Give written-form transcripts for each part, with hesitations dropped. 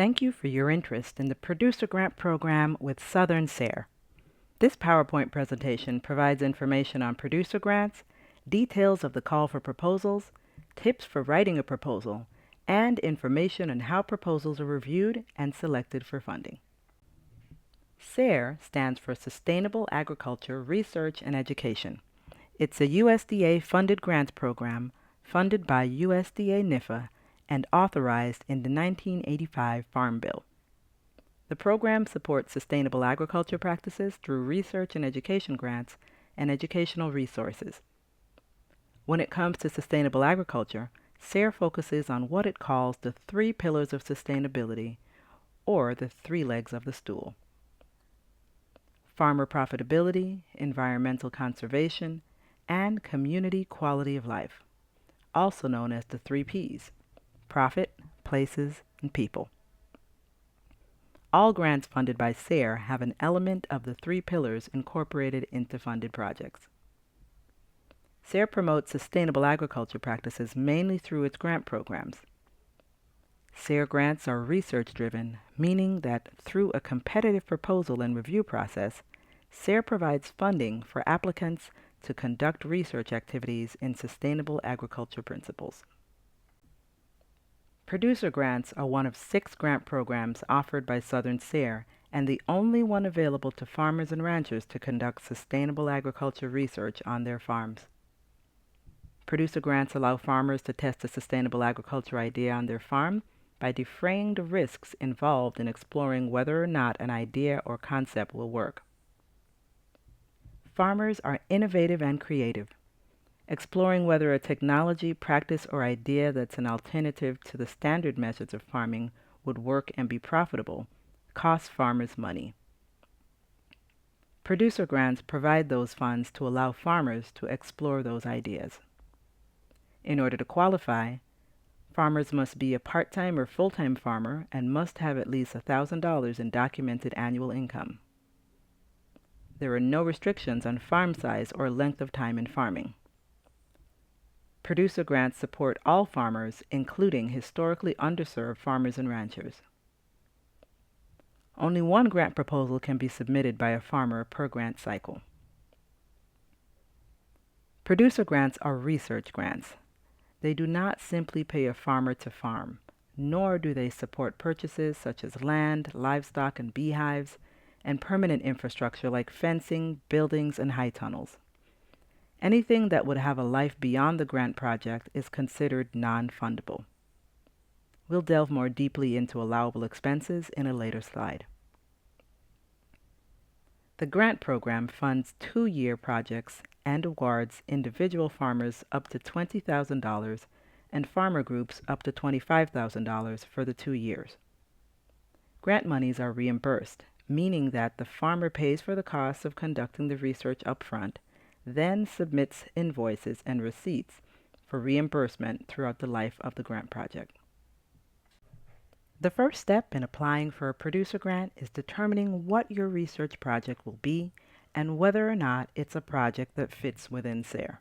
Thank you for your interest in the Producer Grant Program with Southern SSARE. This PowerPoint presentation provides information on producer grants, details of the call for proposals, tips for writing a proposal, and information on how proposals are reviewed and selected for funding. SSARE stands for Sustainable Agriculture Research and Education. It's a USDA-funded grants program funded by USDA NIFA and authorized in the 1985 Farm Bill. The program supports sustainable agriculture practices through research and education grants and educational resources. When it comes to sustainable agriculture, SSARE focuses on what it calls the 3 pillars of sustainability, or the 3 legs of the stool: farmer profitability, environmental conservation, and community quality of life, also known as the 3 Ps: profit, places, and people. All grants funded by SSARE have an element of the 3 pillars incorporated into funded projects. SSARE promotes sustainable agriculture practices mainly through its grant programs. SSARE grants are research-driven, meaning that through a competitive proposal and review process, SSARE provides funding for applicants to conduct research activities in sustainable agriculture principles. Producer grants are one of 6 grant programs offered by Southern SSARE and the only one available to farmers and ranchers to conduct sustainable agriculture research on their farms. Producer grants allow farmers to test a sustainable agriculture idea on their farm by defraying the risks involved in exploring whether or not an idea or concept will work. Farmers are innovative and creative. Exploring whether a technology, practice, or idea that's an alternative to the standard methods of farming would work and be profitable costs farmers money. Producer grants provide those funds to allow farmers to explore those ideas. In order to qualify, farmers must be a part-time or full-time farmer and must have at least $1,000 in documented annual income. There are no restrictions on farm size or length of time in farming. Producer grants support all farmers, including historically underserved farmers and ranchers. Only 1 grant proposal can be submitted by a farmer per grant cycle. Producer grants are research grants. They do not simply pay a farmer to farm, nor do they support purchases such as land, livestock, and beehives, and permanent infrastructure like fencing, buildings, and high tunnels. Anything that would have a life beyond the grant project is considered non-fundable. We'll delve more deeply into allowable expenses in a later slide. The grant program funds 2-year projects and awards individual farmers up to $20,000 and farmer groups up to $25,000 for the 2 years. Grant monies are reimbursed, meaning that the farmer pays for the costs of conducting the research upfront, then submits invoices and receipts for reimbursement throughout the life of the grant project. The first step in applying for a producer grant is determining what your research project will be and whether or not it's a project that fits within SSARE.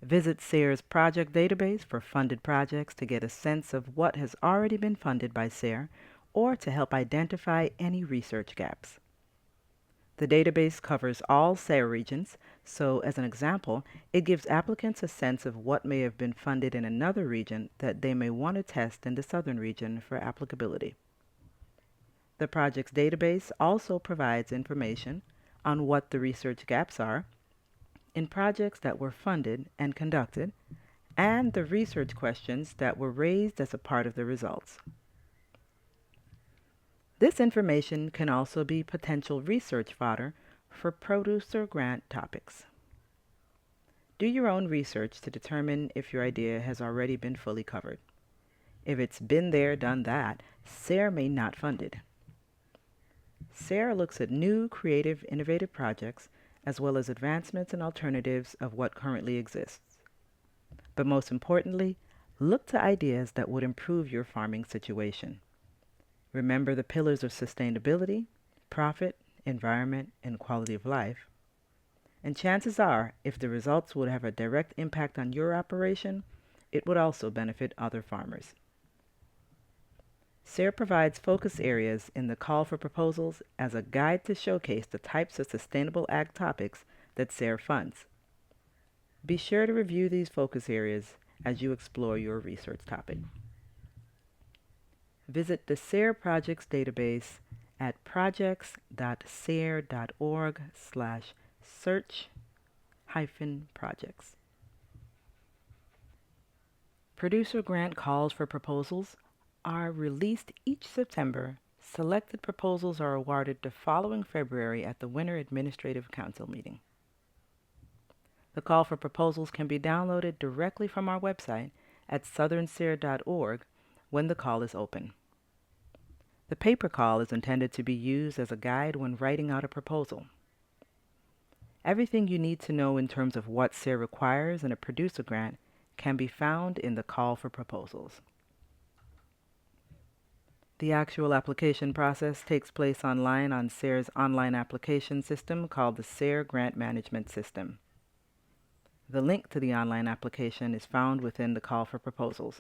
Visit SSARE's project database for funded projects to get a sense of what has already been funded by SSARE or to help identify any research gaps. The database covers all SSARE regions, so as an example, it gives applicants a sense of what may have been funded in another region that they may want to test in the southern region for applicability. The project's database also provides information on what the research gaps are in projects that were funded and conducted, and the research questions that were raised as a part of the results. This information can also be potential research fodder for producer grant topics. Do your own research to determine if your idea has already been fully covered. If it's been there, done that, SSARE may not fund it. SSARE looks at new, creative, innovative projects as well as advancements and alternatives of what currently exists. But most importantly, look to ideas that would improve your farming situation. Remember the pillars of sustainability, profit, environment, and quality of life. And chances are, if the results would have a direct impact on your operation, it would also benefit other farmers. SSARE provides focus areas in the call for proposals as a guide to showcase the types of sustainable ag topics that SSARE funds. Be sure to review these focus areas as you explore your research topic. Visit the SSARE projects database at projects.sare.org/search-projects. Producer grant calls for proposals are released each September. Selected proposals are awarded the following February at the Winter Administrative Council meeting. The call for proposals can be downloaded directly from our website at southernsare.org when the call is open. The paper call is intended to be used as a guide when writing out a proposal. Everything you need to know in terms of what SSARE requires in a producer grant can be found in the call for proposals. The actual application process takes place online on SSARE's online application system called the SSARE Grant Management System. The link to the online application is found within the call for proposals.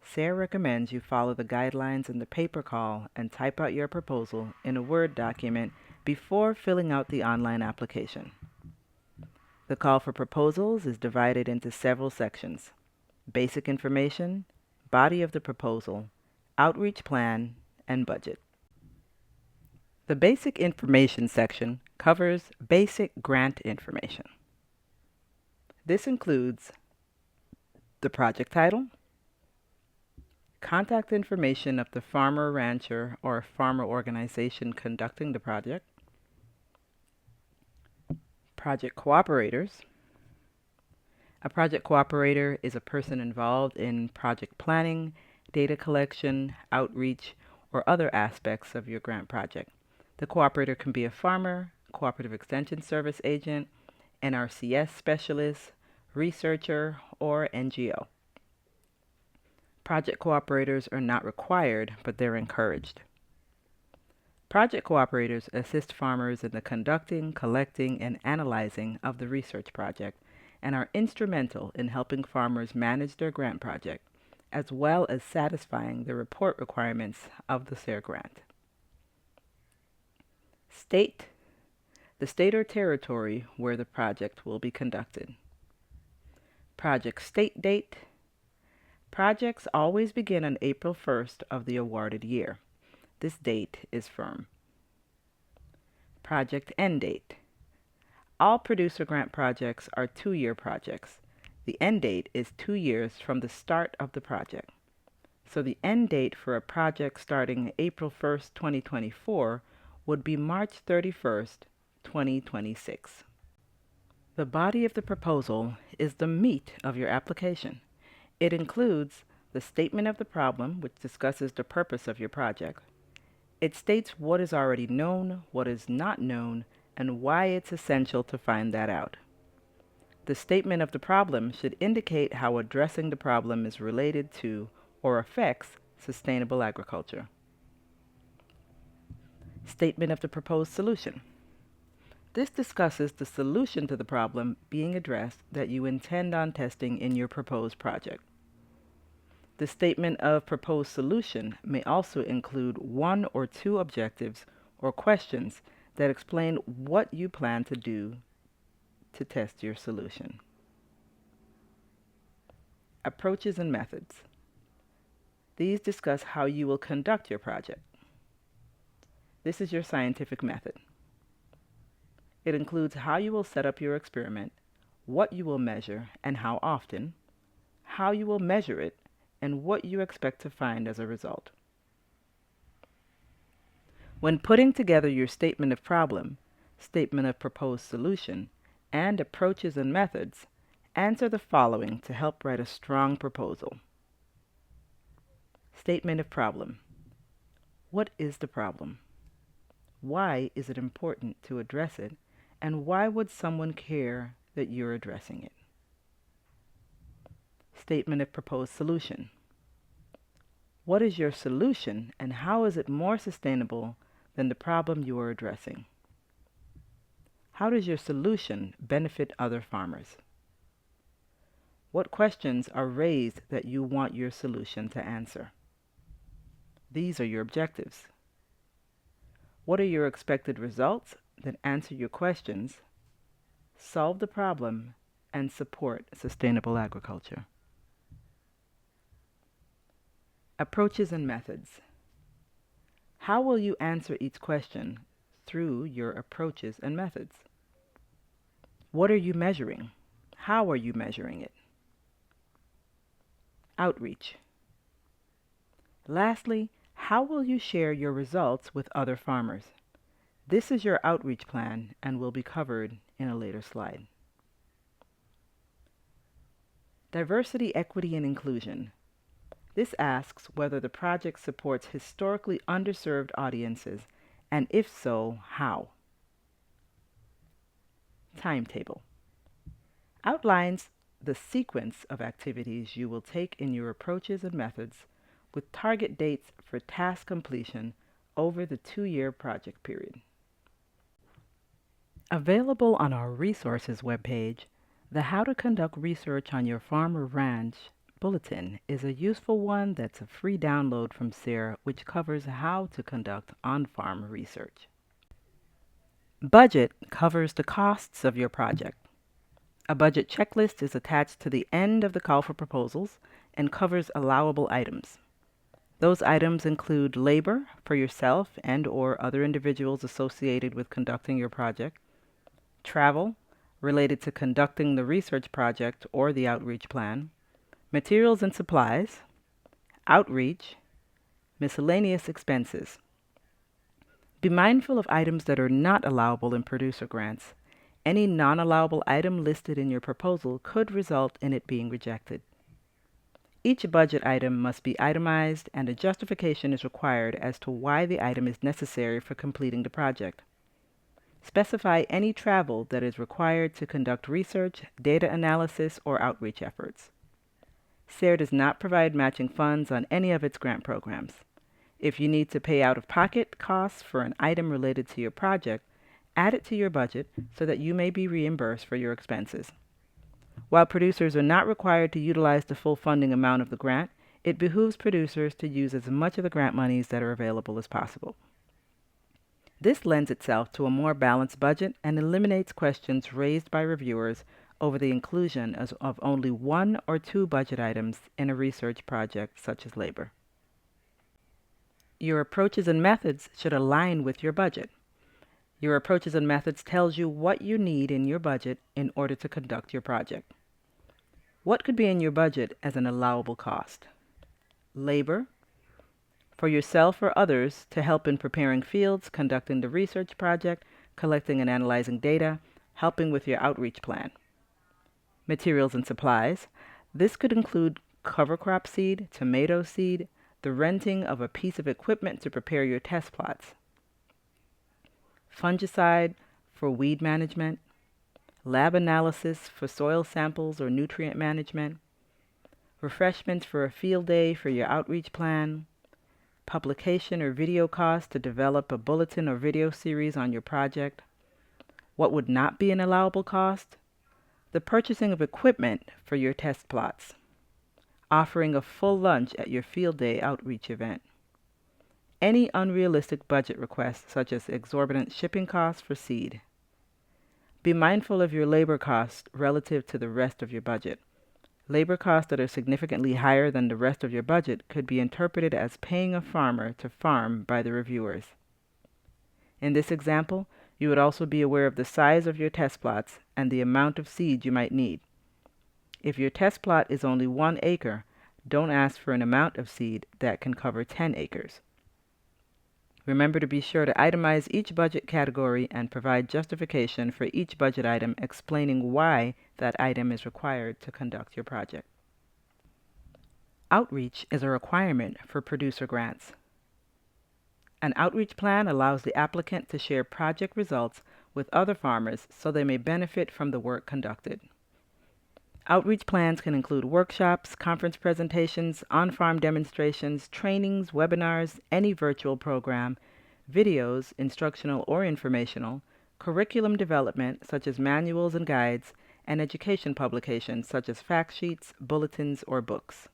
SSARE recommends you follow the guidelines in the paper call and type out your proposal in a Word document before filling out the online application. The call for proposals is divided into several sections: basic information, body of the proposal, outreach plan, and budget. The basic information section covers basic grant information. This includes the project title, contact information of the farmer, rancher, or farmer organization conducting the project, project cooperators. A project cooperator is a person involved in project planning, data collection, outreach, or other aspects of your grant project. The cooperator can be a farmer, cooperative extension service agent, NRCS specialist, researcher, or NGO. Project cooperators are not required, but they're encouraged. Project cooperators assist farmers in the conducting, collecting, and analyzing of the research project and are instrumental in helping farmers manage their grant project, as well as satisfying the report requirements of the SSARE grant. State: the state or territory where the project will be conducted. Project state date: projects always begin on April 1st of the awarded year. This date is firm. Project end date: all producer grant projects are 2-year projects. The end date is 2 years from the start of the project. So the end date for a project starting April 1st, 2024 would be March 31st, 2026. The body of the proposal is the meat of your application. It includes the statement of the problem, which discusses the purpose of your project. It states what is already known, what is not known, and why it's essential to find that out. The statement of the problem should indicate how addressing the problem is related to or affects sustainable agriculture. Statement of the proposed solution. This discusses the solution to the problem being addressed that you intend on testing in your proposed project. The statement of proposed solution may also include 1 or 2 objectives or questions that explain what you plan to do to test your solution. Approaches and methods. These discuss how you will conduct your project. This is your scientific method. It includes how you will set up your experiment, what you will measure and how often, how you will measure it, and what you expect to find as a result. When putting together your statement of problem, statement of proposed solution, and approaches and methods, answer the following to help write a strong proposal. Statement of problem. What is the problem? Why is it important to address it? And why would someone care that you're addressing it? Statement of proposed solution. What is your solution and how is it more sustainable than the problem you are addressing? How does your solution benefit other farmers? What questions are raised that you want your solution to answer? These are your objectives. What are your expected results that answer your questions, solve the problem, and support sustainable agriculture? Approaches and methods. How will you answer each question through your approaches and methods? What are you measuring? How are you measuring it? Outreach. Lastly, how will you share your results with other farmers? This is your outreach plan and will be covered in a later slide. Diversity, equity, and inclusion. This asks whether the project supports historically underserved audiences, and if so, how. Timetable. Outlines the sequence of activities you will take in your approaches and methods with target dates for task completion over the 2-year project period. Available on our resources webpage, the How to Conduct Research on Your Farm or Ranch bulletin is a useful one that's a free download from SSARE, which covers how to conduct on-farm research. Budget covers the costs of your project. A budget checklist is attached to the end of the call for proposals and covers allowable items. Those items include labor for yourself and/or other individuals associated with conducting your project, travel related to conducting the research project or the outreach plan, materials and supplies, outreach, miscellaneous expenses. Be mindful of items that are not allowable in producer grants. Any non-allowable item listed in your proposal could result in it being rejected. Each budget item must be itemized, and a justification is required as to why the item is necessary for completing the project. Specify any travel that is required to conduct research, data analysis, or outreach efforts. SSARE does not provide matching funds on any of its grant programs. If you need to pay out-of-pocket costs for an item related to your project, add it to your budget so that you may be reimbursed for your expenses. While producers are not required to utilize the full funding amount of the grant, it behooves producers to use as much of the grant monies that are available as possible. This lends itself to a more balanced budget and eliminates questions raised by reviewers over the inclusion of only 1 or 2 budget items in a research project such as labor. Your approaches and methods should align with your budget. Your approaches and methods tells you what you need in your budget in order to conduct your project. What could be in your budget as an allowable cost? Labor, for yourself or others to help in preparing fields, conducting the research project, collecting and analyzing data, helping with your outreach plan. Materials and supplies. This could include cover crop seed, tomato seed, the renting of a piece of equipment to prepare your test plots. Fungicide for weed management, lab analysis for soil samples or nutrient management, refreshments for a field day for your outreach plan, publication or video costs to develop a bulletin or video series on your project. What would not be an allowable cost? The purchasing of equipment for your test plots, offering a full lunch at your field day outreach event. Any unrealistic budget requests, such as exorbitant shipping costs for seed. Be mindful of your labor costs relative to the rest of your budget. Labor costs that are significantly higher than the rest of your budget could be interpreted as paying a farmer to farm by the reviewers. In this example, you would also be aware of the size of your test plots and the amount of seed you might need. If your test plot is only 1 acre, don't ask for an amount of seed that can cover 10 acres. Remember to be sure to itemize each budget category and provide justification for each budget item explaining why that item is required to conduct your project. Outreach is a requirement for producer grants. An outreach plan allows the applicant to share project results with other farmers so they may benefit from the work conducted. Outreach plans can include workshops, conference presentations, on-farm demonstrations, trainings, webinars, any virtual program, videos, instructional or informational, curriculum development such as manuals and guides, and education publications such as fact sheets, bulletins, or books.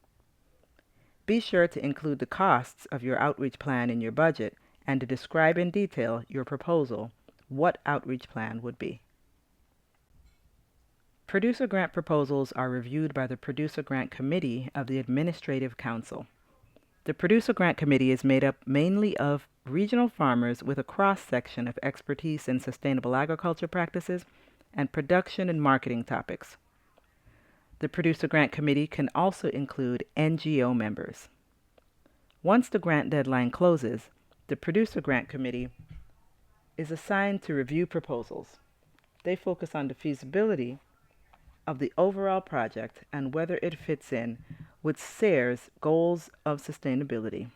Be sure to include the costs of your outreach plan in your budget and to describe in detail your proposal what outreach plan would be. Producer grant proposals are reviewed by the Producer Grant Committee of the Administrative Council. The Producer Grant Committee is made up mainly of regional farmers with a cross-section of expertise in sustainable agriculture practices and production and marketing topics. The Producer Grant Committee can also include NGO members. Once the grant deadline closes, the Producer Grant Committee is assigned to review proposals. They focus on the feasibility of the overall project and whether it fits in with SSARE's goals of sustainability.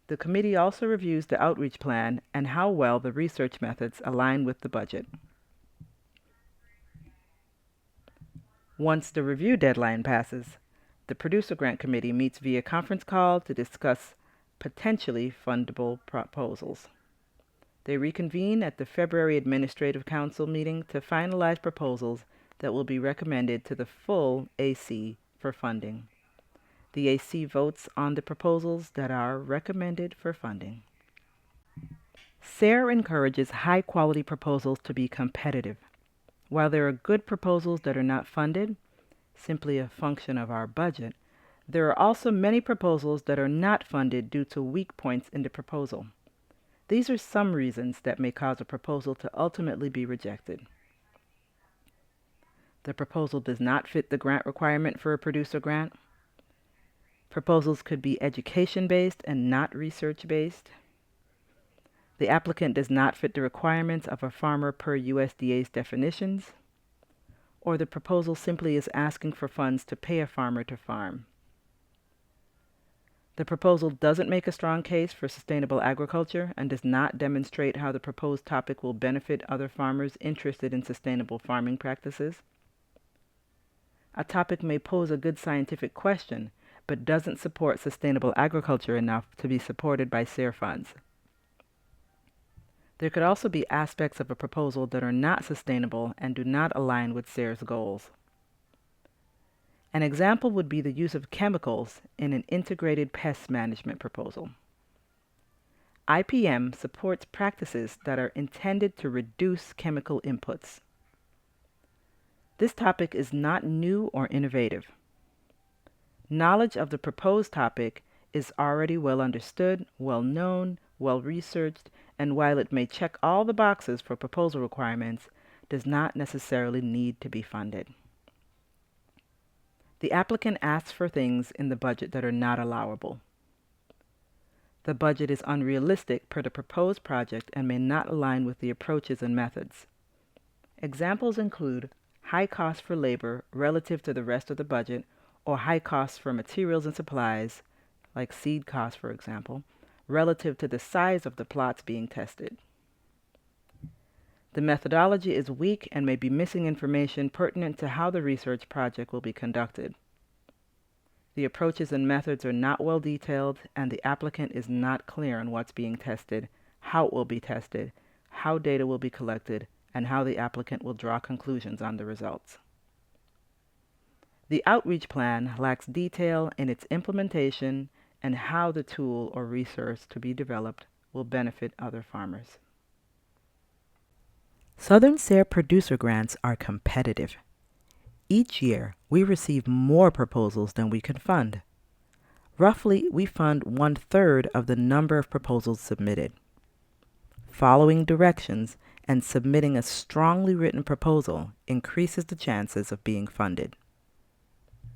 The committee also reviews the outreach plan and how well the research methods align with the budget. Once the review deadline passes, the Producer Grant Committee meets via conference call to discuss potentially fundable proposals. They reconvene at the February Administrative Council meeting to finalize proposals that will be recommended to the full AC for funding. The AC votes on the proposals that are recommended for funding. SSARE encourages high-quality proposals to be competitive. While there are good proposals that are not funded, simply a function of our budget, there are also many proposals that are not funded due to weak points in the proposal. These are some reasons that may cause a proposal to ultimately be rejected. The proposal does not fit the grant requirement for a producer grant. Proposals could be education-based and not research-based. The applicant does not fit the requirements of a farmer per USDA's definitions. Or the proposal simply is asking for funds to pay a farmer to farm. The proposal doesn't make a strong case for sustainable agriculture and does not demonstrate how the proposed topic will benefit other farmers interested in sustainable farming practices. A topic may pose a good scientific question, but doesn't support sustainable agriculture enough to be supported by SSARE funds. There could also be aspects of a proposal that are not sustainable and do not align with SSARE's goals. An example would be the use of chemicals in an integrated pest management proposal. IPM supports practices that are intended to reduce chemical inputs. This topic is not new or innovative. Knowledge of the proposed topic is already well understood, well known, well researched, and while it may check all the boxes for proposal requirements, does not necessarily need to be funded. The applicant asks for things in the budget that are not allowable. The budget is unrealistic per the proposed project and may not align with the approaches and methods. Examples include high costs for labor relative to the rest of the budget, or high costs for materials and supplies, like seed costs for example, relative to the size of the plots being tested. The methodology is weak and may be missing information pertinent to how the research project will be conducted. The approaches and methods are not well detailed, and the applicant is not clear on what's being tested, how it will be tested, how data will be collected, and how the applicant will draw conclusions on the results. The outreach plan lacks detail in its implementation and how the tool or resource to be developed will benefit other farmers. Southern SSARE producer grants are competitive. Each year, we receive more proposals than we can fund. Roughly, we fund 1/3 of the number of proposals submitted. Following directions and submitting a strongly written proposal increases the chances of being funded.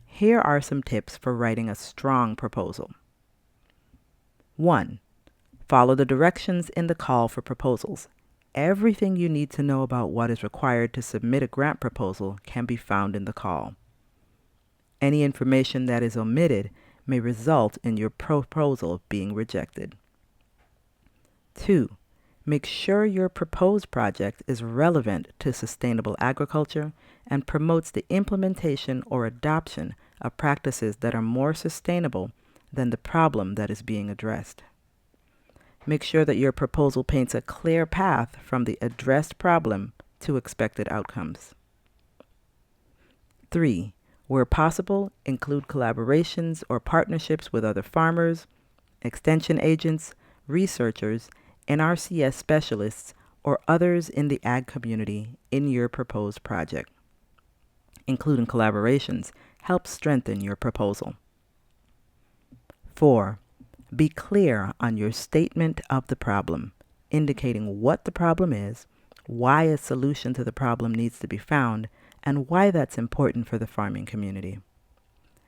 Here are some tips for writing a strong proposal. 1. Follow the directions in the call for proposals. Everything you need to know about what is required to submit a grant proposal can be found in the call. Any information that is omitted may result in your proposal being rejected. 2. Make sure your proposed project is relevant to sustainable agriculture and promotes the implementation or adoption of practices that are more sustainable than the problem that is being addressed. Make sure that your proposal paints a clear path from the addressed problem to expected outcomes. 3. Where possible, include collaborations or partnerships with other farmers, extension agents, researchers, NRCS specialists, or others in the ag community in your proposed project. Including collaborations helps strengthen your proposal. 4. Be clear on your statement of the problem, indicating what the problem is, why a solution to the problem needs to be found, and why that's important for the farming community.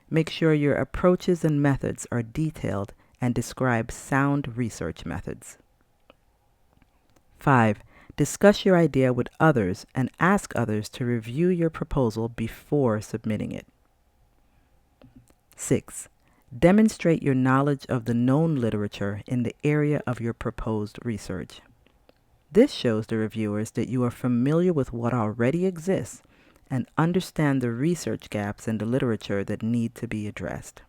Make sure your approaches and methods are detailed and describe sound research methods. 5. Discuss your idea with others and ask others to review your proposal before submitting it. 6. Demonstrate your knowledge of the known literature in the area of your proposed research. This shows the reviewers that you are familiar with what already exists and understand the research gaps in the literature that need to be addressed.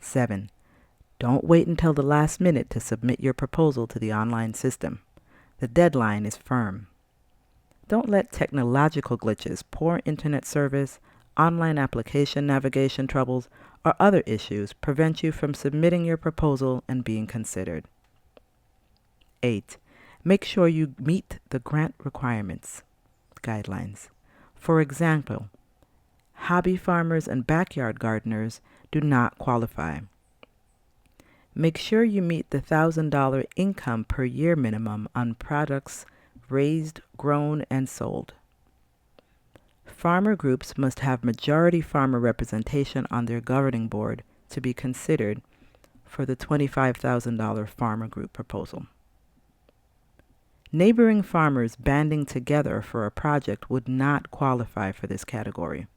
7. Don't wait until the last minute to submit your proposal to the online system. The deadline is firm. Don't let technological glitches, poor internet service, online application navigation troubles, or other issues prevent you from submitting your proposal and being considered. 8. Make sure you meet the grant requirements, guidelines. For example, hobby farmers and backyard gardeners do not qualify. Make sure you meet the $1,000 income per year minimum on products raised, grown, and sold. Farmer groups must have majority farmer representation on their governing board to be considered for the $25,000 farmer group proposal. Neighboring farmers banding together for a project would not qualify for this category.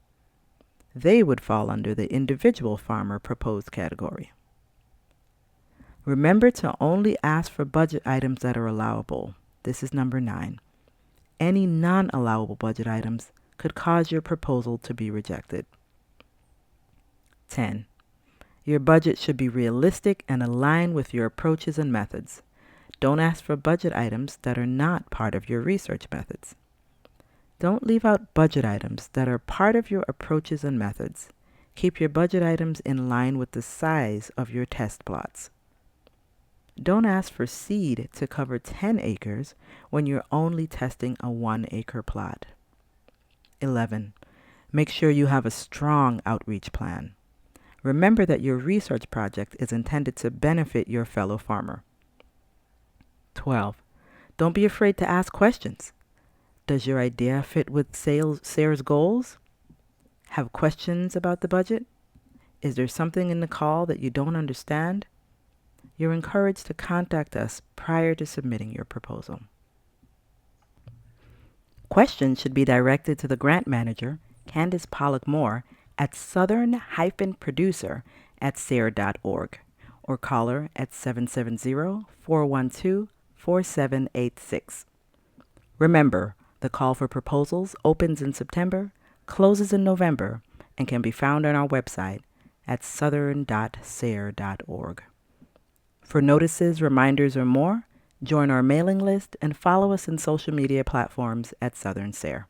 They would fall under the individual farmer proposed category. Remember to only ask for budget items that are allowable. This is number 9. Any non-allowable budget items could cause your proposal to be rejected. 10. Your budget should be realistic and align with your approaches and methods. Don't ask for budget items that are not part of your research methods. Don't leave out budget items that are part of your approaches and methods. Keep your budget items in line with the size of your test plots. Don't ask for seed to cover 10 acres when you're only testing a 1-acre plot. 11. Make sure you have a strong outreach plan. Remember that your research project is intended to benefit your fellow farmer. 12. Don't be afraid to ask questions. Does your idea fit with SARE's goals? Have questions about the budget? Is there something in the call that you don't understand? You're encouraged to contact us prior to submitting your proposal. Questions should be directed to the grant manager, Candace Pollock Moore, at southern-producer@sare.org or call her at 770-412-4786. Remember, the call for proposals opens in September, closes in November, and can be found on our website at southern.sare.org. For notices, reminders, or more, join our mailing list and follow us in social media platforms at Southern SARE.